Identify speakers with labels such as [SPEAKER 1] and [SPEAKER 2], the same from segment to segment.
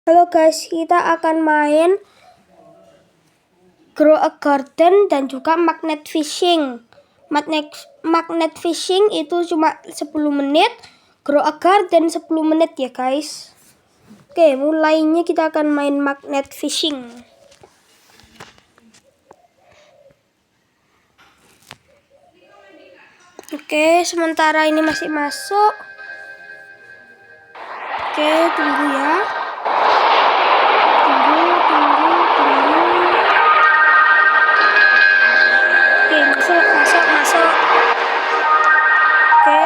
[SPEAKER 1] Halo guys, kita akan main Grow a Garden dan juga Magnet Fishing. Magnet Fishing itu cuma 10 menit, Grow a Garden 10 menit ya guys. Oke, mulainya kita akan main Magnet Fishing. Oke, sementara ini masih masuk. Oke, tunggu ya. Tunggu. Oke, masuk. Oke.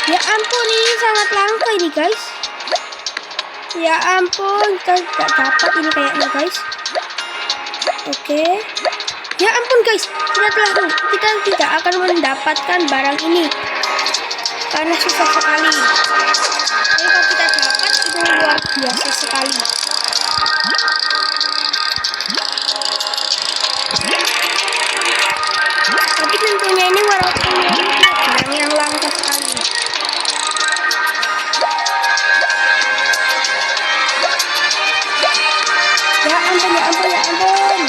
[SPEAKER 1] Ya ampun, ini sangat langka ini guys. Ya ampun, kita tidak dapat ini kayaknya guys. Oke. Ya ampun guys, kita tidak akan mendapatkan barang ini karena susah sekali. Jadi kalau kita dapat itu luar biasa sekali. Tapi tentunya ini walaupun ini barang yang langka sekali. Ya ampun.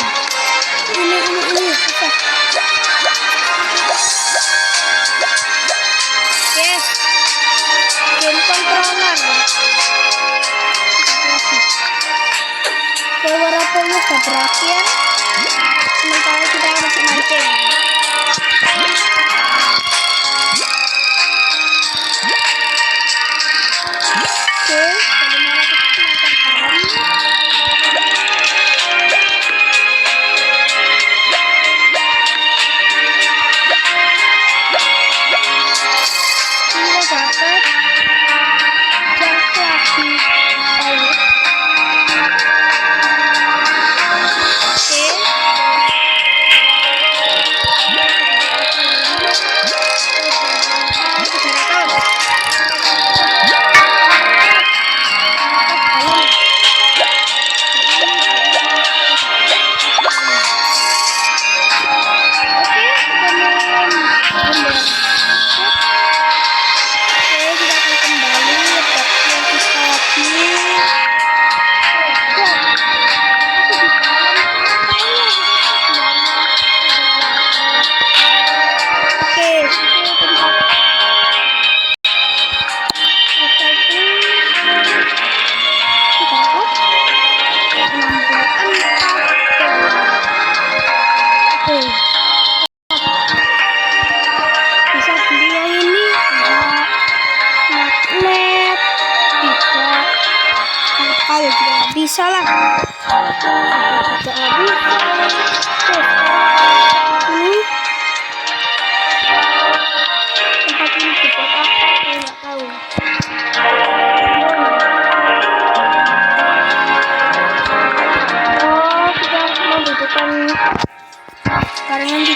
[SPEAKER 1] Ini susah. Yes. Game controller. Oke, walaupun sudah berakhir, sementara kita masih mancing. Oke, bagaimana kita dapat jatuh lagi. Oke.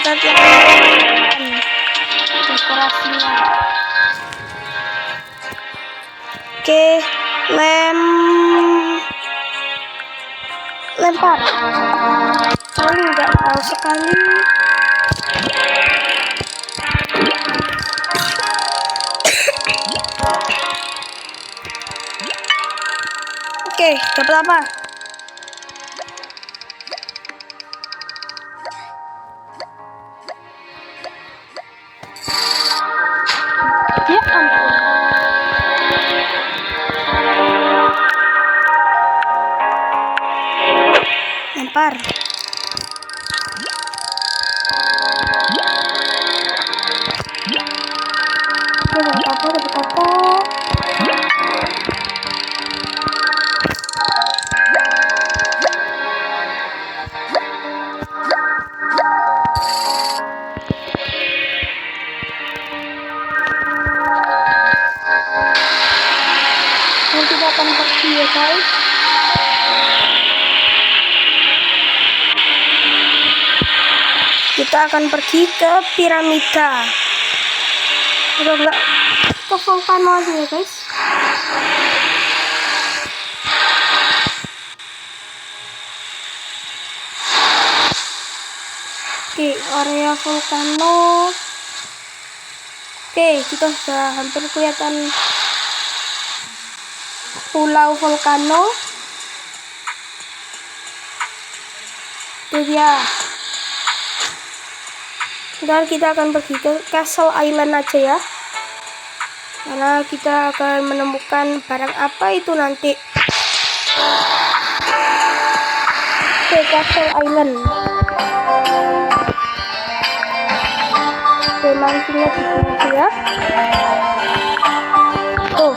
[SPEAKER 1] kita dekorasinya. Oke, lempar. Paling nggak tahu sekali. Oke, dapat apa? Ya ampun. Lempar. Oke, dapat apa? Dapat apa? Nanti kita akan pergi ya guys. Kita akan pergi ke piramida. Udah enggak ke volcano aja ya guys. Oke, area volcano. Oke, kita sudah hampir kelihatan pulau volcano. Itu dia. Dan kita akan pergi ke Castle Island aja ya, karena kita akan menemukan barang apa itu nanti. Ke Castle Island. Oke, mancingnya di sini ya. Tuh.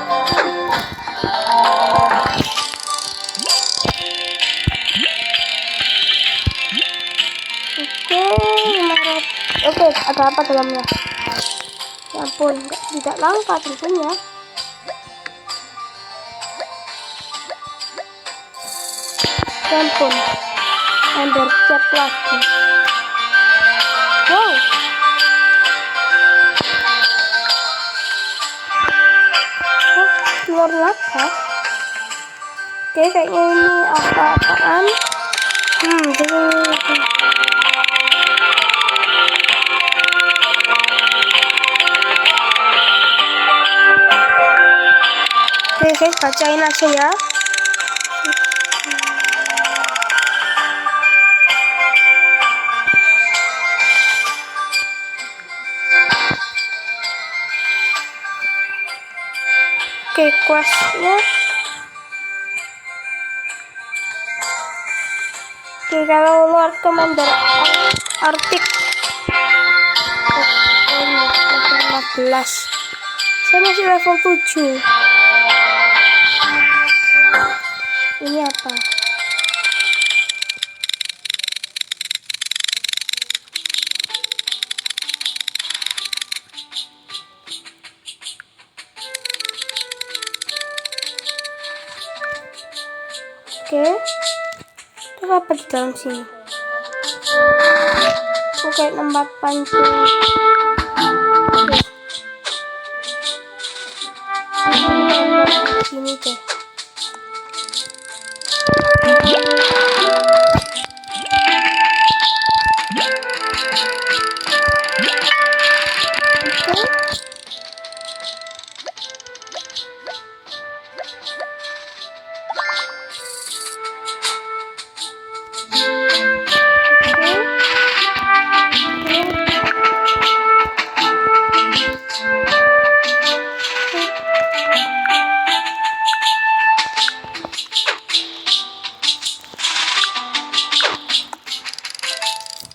[SPEAKER 1] Oke, ada apa dalamnya? Ya ampun, tidak langka tentunya. Ya ampun, ember cat lagi. Wow. Oh, telur naga. Oke, kayaknya ini apa-apaan. Oke guys, bacain aja ya. Oke, questnya. Oke, kalau Lord Commander Arctic. Level 15. Saya masih level 7. Ini apa? Oke. Terus apa di dalam sini? Oke, tempat pancing. Sini deh.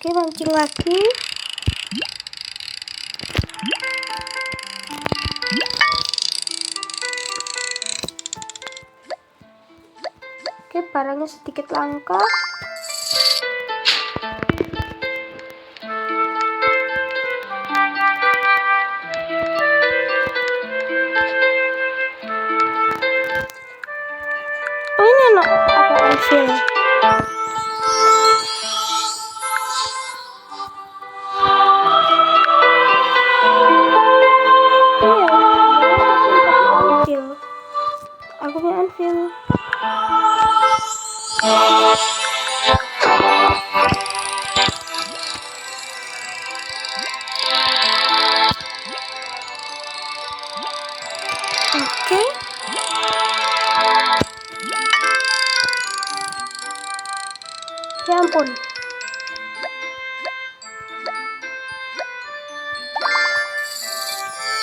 [SPEAKER 1] Oke, mancing lagi. Oke, barangnya sedikit langka. Oh, ini anak apa hasil?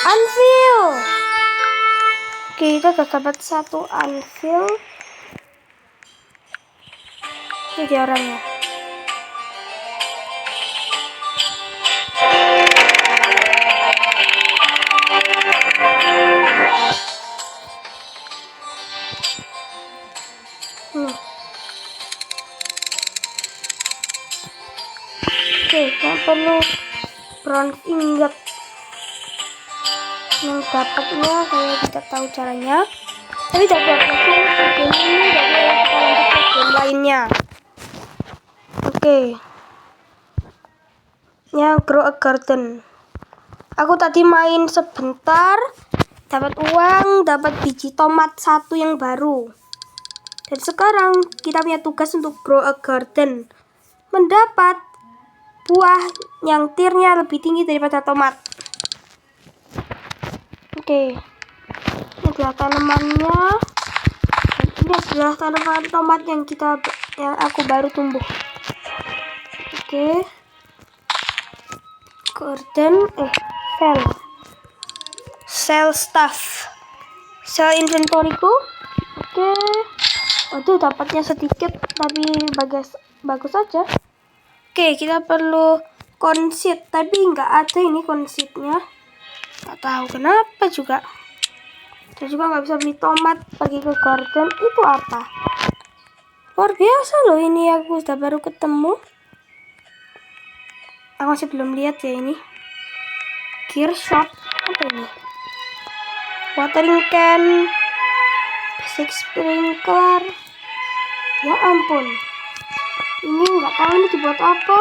[SPEAKER 1] anvil. Oke, kita udah dapat 1 anvil. Ini dia orangnya. Oke, kita perlu bronze ingot. Yang dapatnya saya tidak tahu caranya, tapi dapat game ini dari kita lanjut ke game lainnya. Oke, yang grow a garden. Aku tadi main sebentar, dapat uang, dapat biji tomat 1 yang baru. Dan sekarang kita punya tugas untuk grow a garden, mendapat buah yang tiernya lebih tinggi daripada tomat. Oke, ini adalah tanamannya. Dan ini adalah tanaman tomat yang aku baru tumbuh. Oke, garden, sell stuff, sell inventoryku. Oke, aduh dapatnya sedikit tapi bagus saja. Oke, kita perlu conceit, tapi nggak ada ini conceit-nya. Nggak tahu kenapa juga. Saya juga nggak bisa beli tomat pergi ke garden. Itu apa? Luar biasa loh, ini aku sudah baru ketemu. Aku masih belum lihat ya ini. Gear shop, apa ini? Watering can, basic sprinkler. Ya ampun. Ini nggak tahu ini dibuat apa.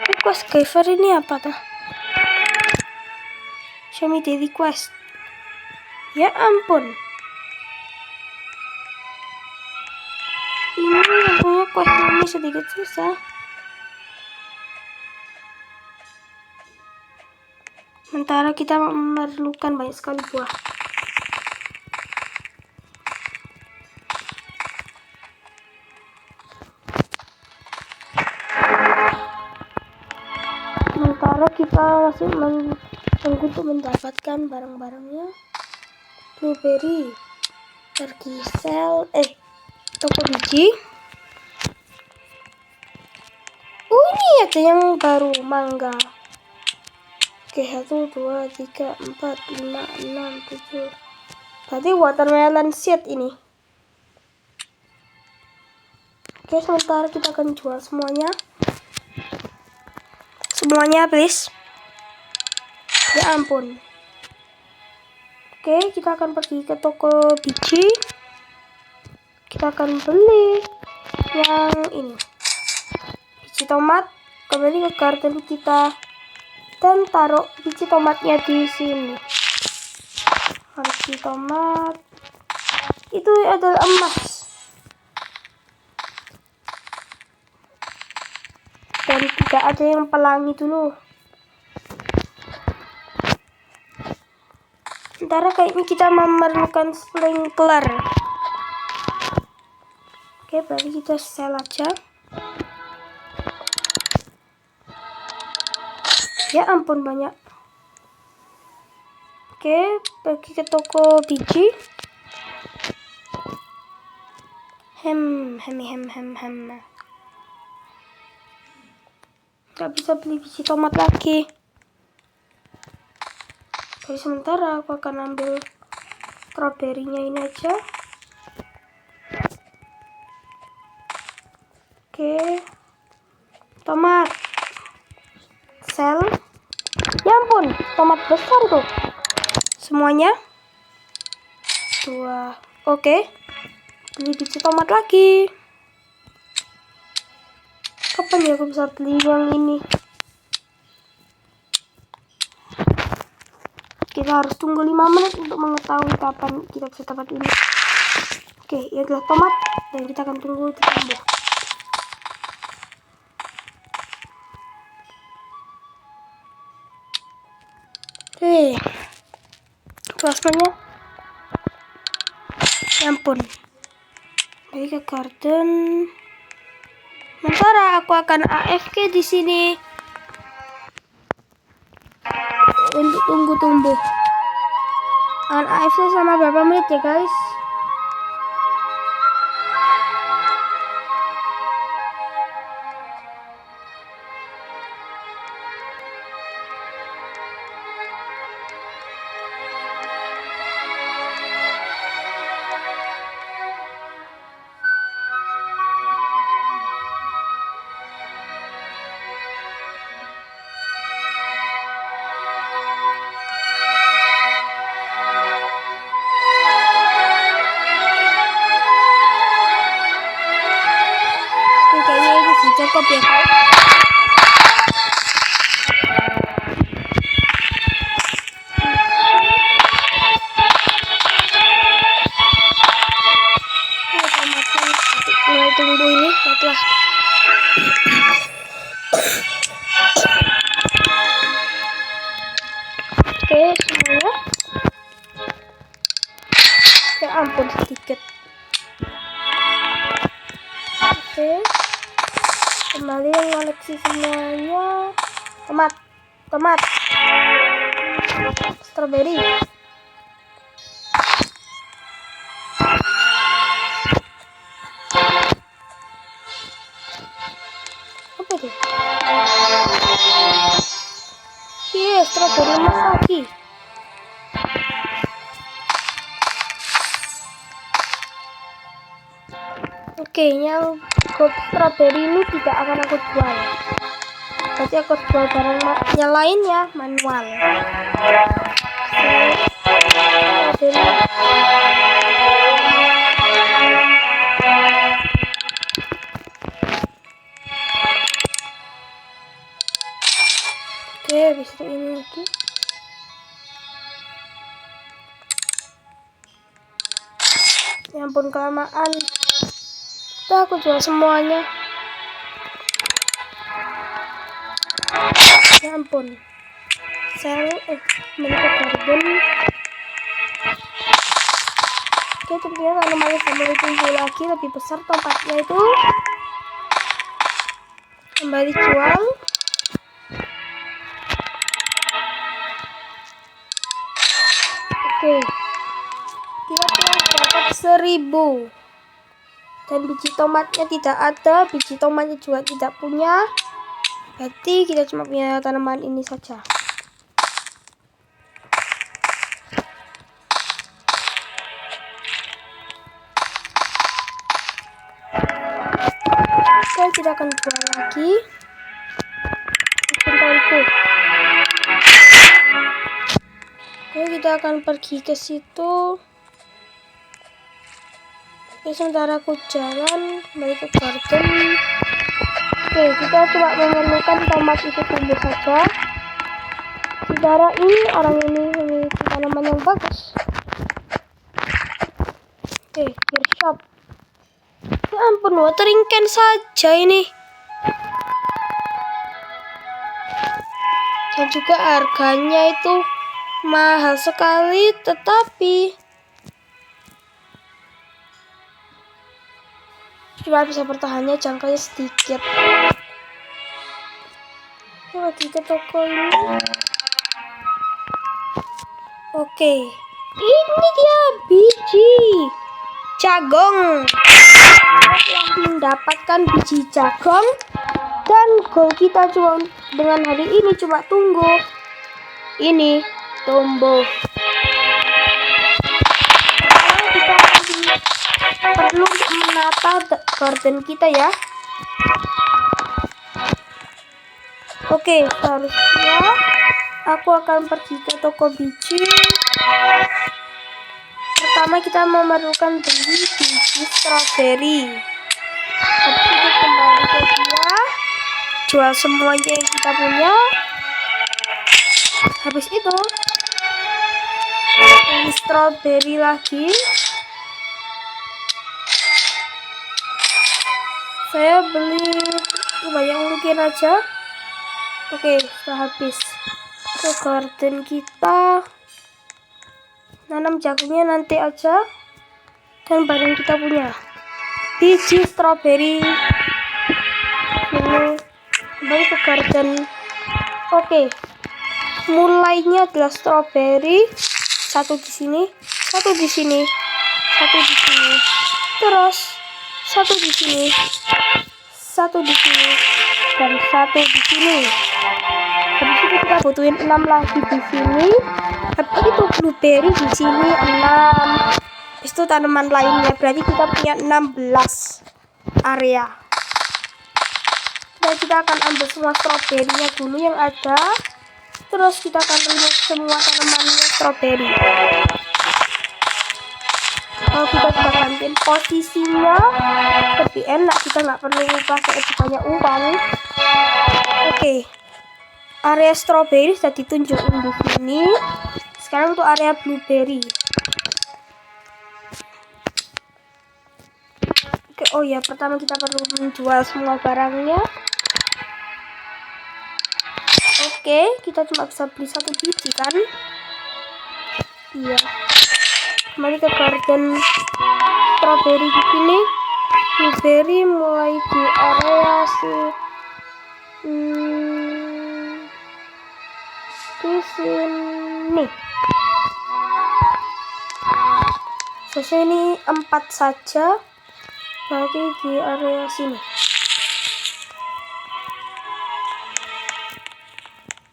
[SPEAKER 1] Request giver ini apa tuh? Show me daily quest. Ya ampun. Ini rasanya quest ini sedikit susah. Sementara kita memerlukan banyak sekali buah. Sementara kita masih menunggu untuk mendapatkan barang-barangnya. Blueberry, pergi sel, toko biji. Ini ada yang baru, mangga. Oke, 1, 2, 3, 4, 5, 6, 7. Berarti watermelon seed ini. Oke, sementara kita akan jual semuanya. Semuanya, please. Ya ampun. Oke, kita akan pergi ke toko biji. Kita akan beli yang ini. Biji tomat. Kembali ke garden kita. Dan taruh biji tomatnya di sini. Biji tomat. Itu adalah emas. Dan tidak ada yang pelangi dulu. Sementara kayaknya kita memerlukan sprinkler. Oke, berarti kita sell aja. Ya ampun banyak. Oke, pergi ke toko biji. Gak bisa beli biji tomat lagi. Jadi sementara aku akan ambil strawberry-nya ini aja. Oke. Tomat. Sel. Ya ampun, tomat besar tuh. Semuanya. 2. Oke. Beli biji tomat lagi. Kapan ya aku bisa beli yang ini? Kita harus tunggu 5 menit untuk mengetahui kapan kita bisa dapat ini. Oke, ini adalah tomat dan kita akan tunggu tumbuh. Oke, plasmanya. Ya ampun. Balik ke garden. Sementara aku akan AFK di sini untuk tunggu tumbuh. On AFC sama berapa menit ya guys? Cukup ya guys. Mulai tunggu ini setelah oke semuanya. Ya ampun sedikit. Oke. Kembali mengoleksi semuanya. Tomat, strawberry, apa itu? Strawberry emas lagi. Oke, yang gold strawberry ini tidak akan aku jual. Berarti aku jual barang yang lainnya manual. Oke, habis itu ini lagi. Ya ampun kelamaan. Udah aku jual semuanya. Ya ampun. Menikah garden. Oke, tentunya tanaman kembali tumbuh lagi lebih besar tempatnya itu. Kembali jual. Oke. Kita telah dapat 1000. Dan biji tomatnya tidak ada, biji tomatnya juga tidak punya. Berarti kita cuma punya tanaman ini saja. Saya tidak akan jual lagi. Bentarku. Oke, kita akan pergi ke situ. Oke, sementara aku jalan kembali ke garden. Oke, kita coba memerlukan tomat itu tumbuh saja. Sementara ini orang ini memiliki tanaman yang bagus. Oke, gear shop. Ya ampun, watering can saja ini. Dan juga harganya itu mahal sekali, tetapi cuma bisa bertahannya jangkanya sedikit. Lagi ke toko ini. Oke, ini dia biji jagung. Mendapatkan biji jagung dan goal kita cuma dengan hari ini cuma tunggu ini tumbuh. Kita perlu menata garden kita ya. Oke, seharusnya aku akan pergi ke toko biji. Pertama kita memerlukan beli biji strawberry. Habis itu kembali ke dia, jual semuanya yang kita punya. Habis itu beli strawberry lagi. Saya beli banyak mungkin aja. Oke, sudah habis. Ke garden kita. Nanam jagungnya nanti aja. Dan barang kita punya biji strawberry. Ini kembali ke garden. Oke, mulainya adalah strawberry. Satu di sini, satu di sini, satu di sini. Terus satu di sini, satu di sini, dan satu di sini. Habis itu kita butuhin 6 lagi di sini. Habis itu blueberry di sini 6. Habis itu tanaman lainnya, berarti kita punya 16 area. Dan kita akan ambil semua stroberinya dulu yang ada. Terus kita akan remove semua tanamannya stroberi. Kalau kita sudah gantiin posisinya, lebih enak, kita nggak perlu pakai banyak uang. Oke, area strawberry sudah ditunjukin di sini. Sekarang untuk area blueberry. Oke, oh ya, pertama kita perlu menjual semua barangnya. Oke, kita cuma bisa beli 1 biji kan? Iya. Kembali ke garden strawberry di sini. Blueberry mulai di area di sini. Selesai ini 4 saja. Berarti di area sini.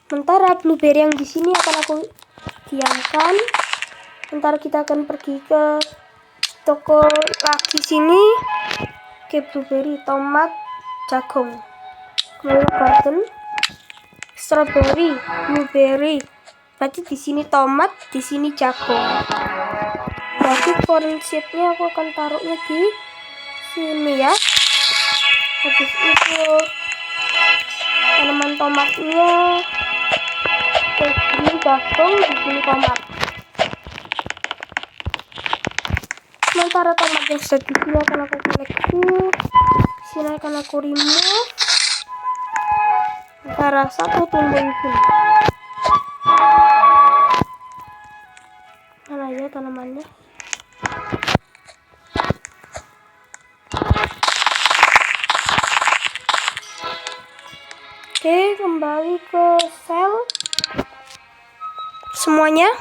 [SPEAKER 1] Sementara blueberry yang di sini akan aku diamkan. Ntar kita akan pergi ke toko lagi sini. Oke, blueberry, tomat, jagung. Kemudian garden, strawberry, blueberry. Berarti di sini tomat, di sini jagung. Berarti corn seednya aku akan taruhnya di sini ya. Habis itu tanaman tomatnya di sini jagung, di sini tomat. Sementara tomat yang sudah di sini akan aku koleksi, sini akan aku remove. Sementara satu tumbuh di sini. Mana ya tanamannya? Oke, kembali ke sel semuanya.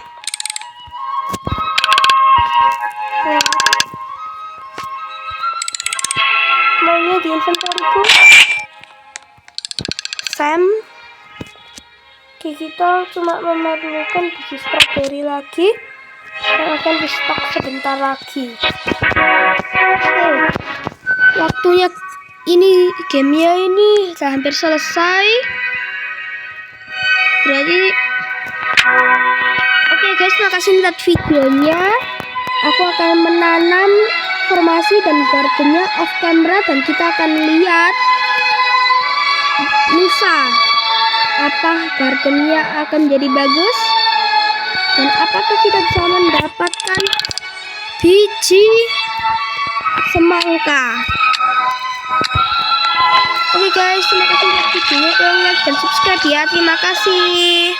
[SPEAKER 1] Semuanya di inventoryku. Sam. Oke, kita cuma memerlukan biji strawberry lagi yang akan di stok sebentar lagi. Oke, waktunya ini gamenya ini sudah hampir selesai. Berarti oke guys, makasih lihat videonya. Aku akan menanam formasi dan gardennya off camera, dan kita akan lihat lusa apa gardennya akan jadi bagus dan apakah kita bisa mendapatkan biji semangka. Oke guys, terima kasih untuk videonya, like dan subscribe ya. Terima kasih.